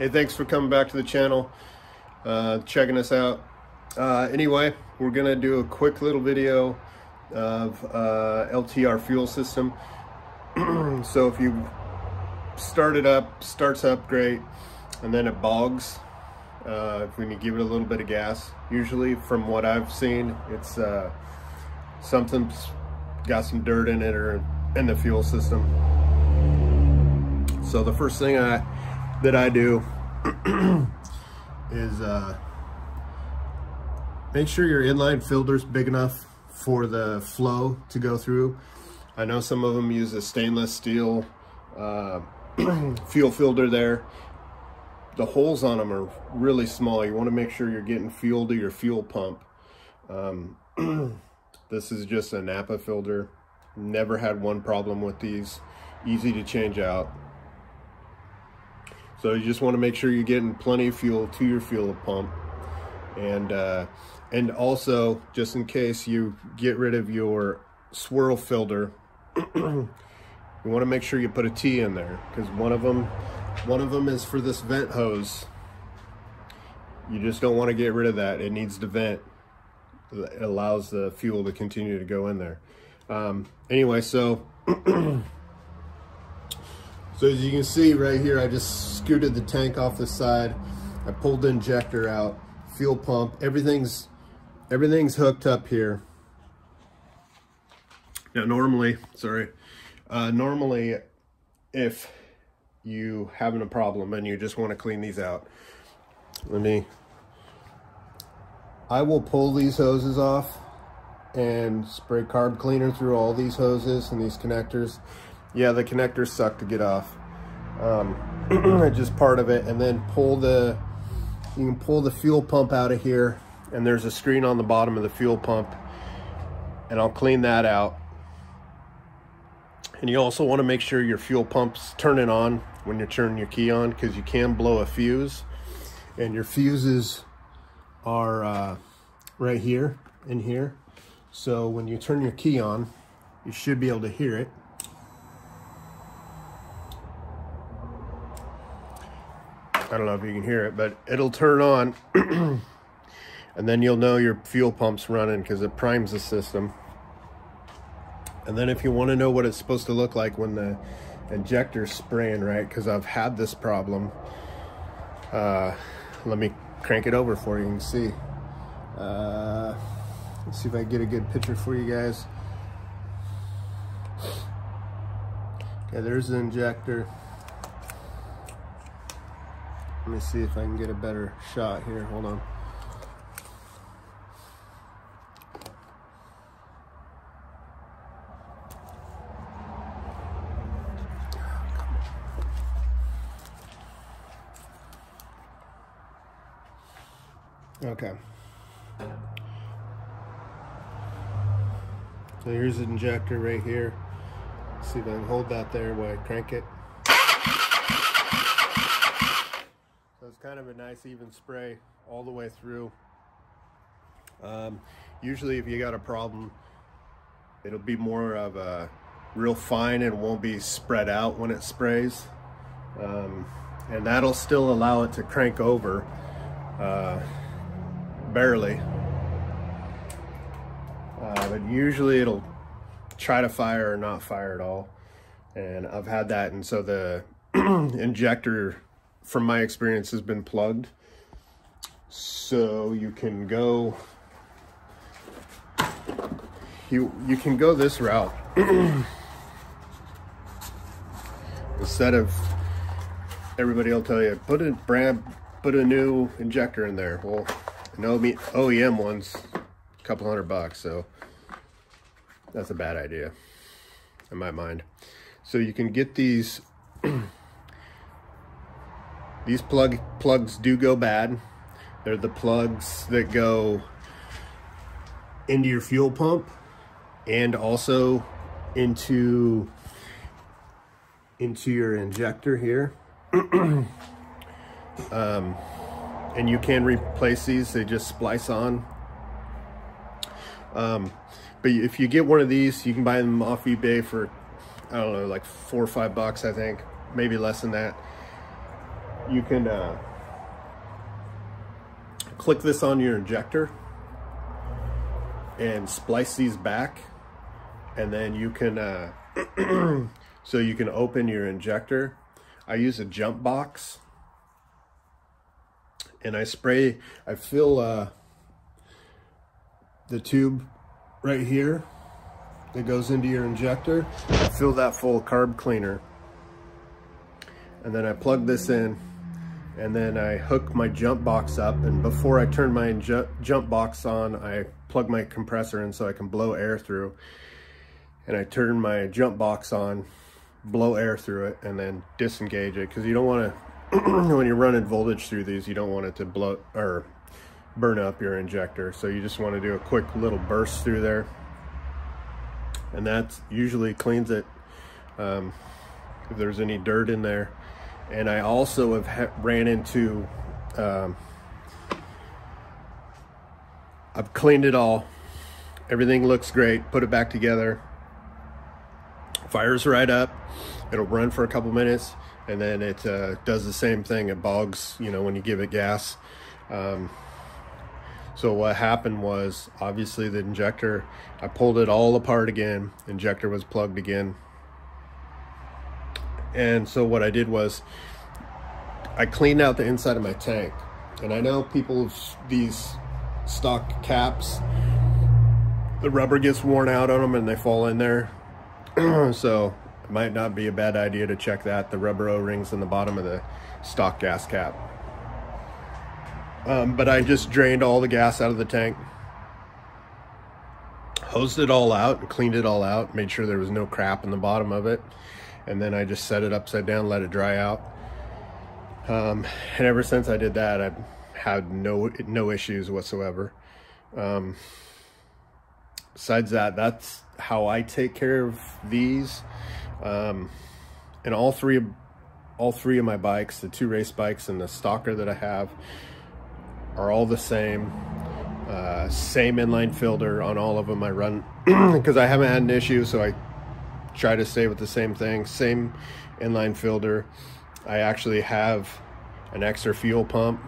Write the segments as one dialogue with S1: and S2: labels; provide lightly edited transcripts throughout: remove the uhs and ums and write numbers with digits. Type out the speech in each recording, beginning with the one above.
S1: Hey, thanks for coming back to the channel, checking us out. Anyway, we're gonna do a quick little video of LTR fuel system. So if you starts up great, and then it bogs, when you give it a little bit of gas, usually from what I've seen, it's something's got some dirt in it or in the fuel system. So the first thing that I do is make sure your inline filter's big enough for the flow to go through. I know some of them use a stainless steel fuel filter there. The holes on them are really small. You want to make sure you're getting fuel to your fuel pump. This is just a Napa filter. Never had one problem with these. Easy to change out. So you just want to make sure you're getting plenty of fuel to your fuel pump. And also, just in case you get rid of your swirl filter, you want to make sure you put a T in there, because one of them is for this vent hose. You just don't want to get rid of that. It needs to vent. It allows the fuel to continue to go in there. Anyway, so so as you can see right here, I just scooted the tank off the side. I pulled the injector out, fuel pump, everything's hooked up here. Now normally if you having a problem and you just want to clean these out, I will pull these hoses off and spray carb cleaner through all these hoses and these connectors. Yeah, the connectors suck to get off. Just part of it. And then you can pull the fuel pump out of here, and there's a screen on the bottom of the fuel pump, and I'll clean that out. And you also want to make sure your fuel pump's turning on when you're turning your key on, because you can blow a fuse, and your fuses are right here in here. So when you turn your key on, you should be able to hear it. I don't know if you can hear it, but it'll turn on and then you'll know your fuel pump's running, because it primes the system. And then if you want to know what it's supposed to look like when the injector's spraying, right, because I've had this problem, let me crank it over for you and see. Let's see if I can get a good picture for you guys. Okay, there's the injector. Let me see if I can get a better shot here. Hold on. Okay. So here's the injector right here. Let's see if I can hold that there while I crank it. So it's kind of a nice even spray all the way through. Usually if you got a problem, it'll be more of a real fine and won't be spread out when it sprays. And that'll still allow it to crank over, barely. But usually it'll try to fire or not fire at all. And I've had that, and so the injector, from my experience, has been plugged. So you can go you can go this route. Instead of, everybody will tell you, put a new injector in there. Well, an OEM one's a couple $100, so that's a bad idea in my mind. So you can get these these plugs do go bad. They're the plugs that go into your fuel pump and also into your injector here. And you can replace these, they just splice on. But if you get one of these, you can buy them off eBay for, I don't know, like $4 or $5, I think, maybe less than that. you can click this on your injector and splice these back, and then you can so you can open your injector. I use a jump box, and I fill the tube right here that goes into your injector. I fill that full of carb cleaner, and then I plug this in, and then I hook my jump box up, and before I turn my jump box on, I plug my compressor in so I can blow air through, and I turn my jump box on, blow air through it, and then disengage it, because you don't want to when you're running voltage through these, you don't want it to blow or burn up your injector. So you just want to do a quick little burst through there, and that usually cleans it if there's any dirt in there. And I also have ran into I've cleaned it all, everything looks great, put it back together, fires right up, it'll run for a couple minutes, and then it does the same thing. It bogs, you know, when you give it gas. So what happened was, obviously the injector, I pulled it all apart again, injector was plugged again. And so what I did was, I cleaned out the inside of my tank. And I know people, these stock caps, the rubber gets worn out on them and they fall in there. So it might not be a bad idea to check that, the rubber O-rings in the bottom of the stock gas cap. But I just drained all the gas out of the tank, hosed it all out and cleaned it all out, made sure there was no crap in the bottom of it, and then I just set it upside down, let it dry out. And ever since I did that, I've had no issues whatsoever. Besides that, that's how I take care of these. And all three of my bikes, the 2 race bikes and the Stalker that I have, are all the same. Same inline filter on all of them. I run because I haven't had an issue, so I try to stay with the same thing. Same inline filter. I actually have an extra fuel pump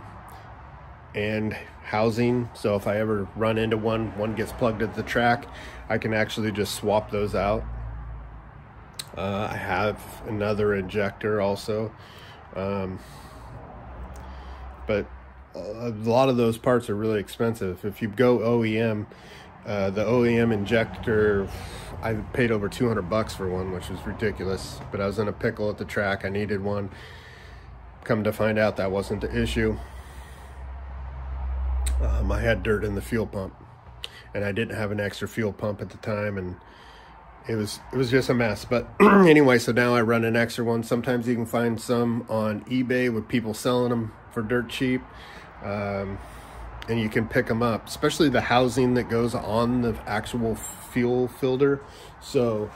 S1: and housing, so if I ever run into one gets plugged at the track, I can actually just swap those out. I have another injector also, but a lot of those parts are really expensive. If you go OEM, the OEM injector, I paid over 200 bucks for one, which is ridiculous, but I was in a pickle at the track. I needed one. Come to find out, that wasn't the issue. I had dirt in the fuel pump, and I didn't have an extra fuel pump at the time, and it was just a mess. But anyway, so now I run an extra one. Sometimes you can find some on eBay with people selling them for dirt cheap, and you can pick them up, especially the housing that goes on the actual fuel filter. So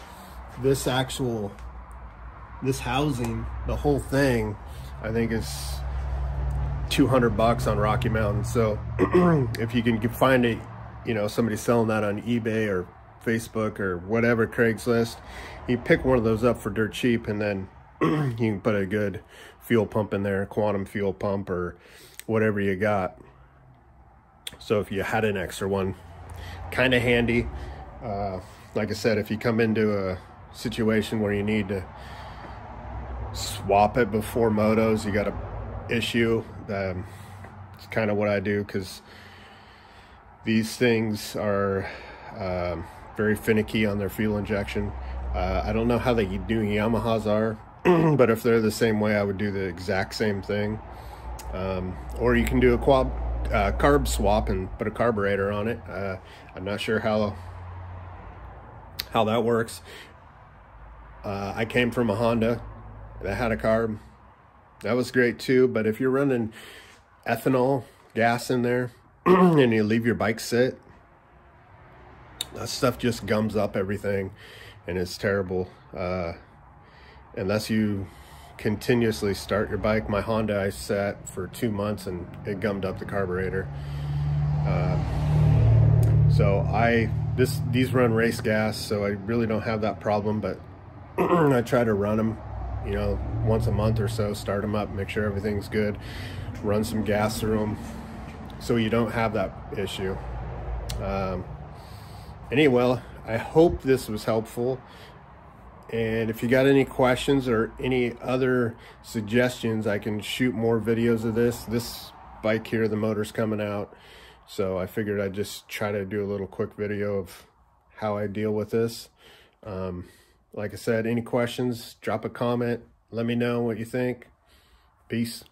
S1: this housing, the whole thing, I think is 200 bucks on Rocky Mountain. So if you can find a, you know, somebody selling that on eBay or Facebook or whatever, Craigslist, you pick one of those up for dirt cheap, and then you can put a good fuel pump in there, quantum fuel pump or whatever you got. So if you had an extra one, kind of handy. Like I said, if you come into a situation where you need to swap it before motos, you got a issue, it's kind of what I do, because these things are very finicky on their fuel injection. I don't know how they do Yamahas are, but if they're the same way, I would do the exact same thing. Or you can do a carb swap and put a carburetor on it. I'm not sure how that works. I came from a Honda that had a carb. That was great too, but if you're running ethanol gas in there and you leave your bike sit, that stuff just gums up everything, and it's terrible. Unless you continuously start your bike. My Honda, I sat for 2 months and it gummed up the carburetor. So these run race gas, so I really don't have that problem, but I try to run them you know, once a month or so, start them up, make sure everything's good, run some gas through them so you don't have that issue. Anyway, I hope this was helpful. And if you got any questions or any other suggestions, I can shoot more videos of this bike here. The motor's coming out, so I figured I'd just try to do a little quick video of how I deal with this. Like I said, any questions, drop a comment, let me know what you think. Peace.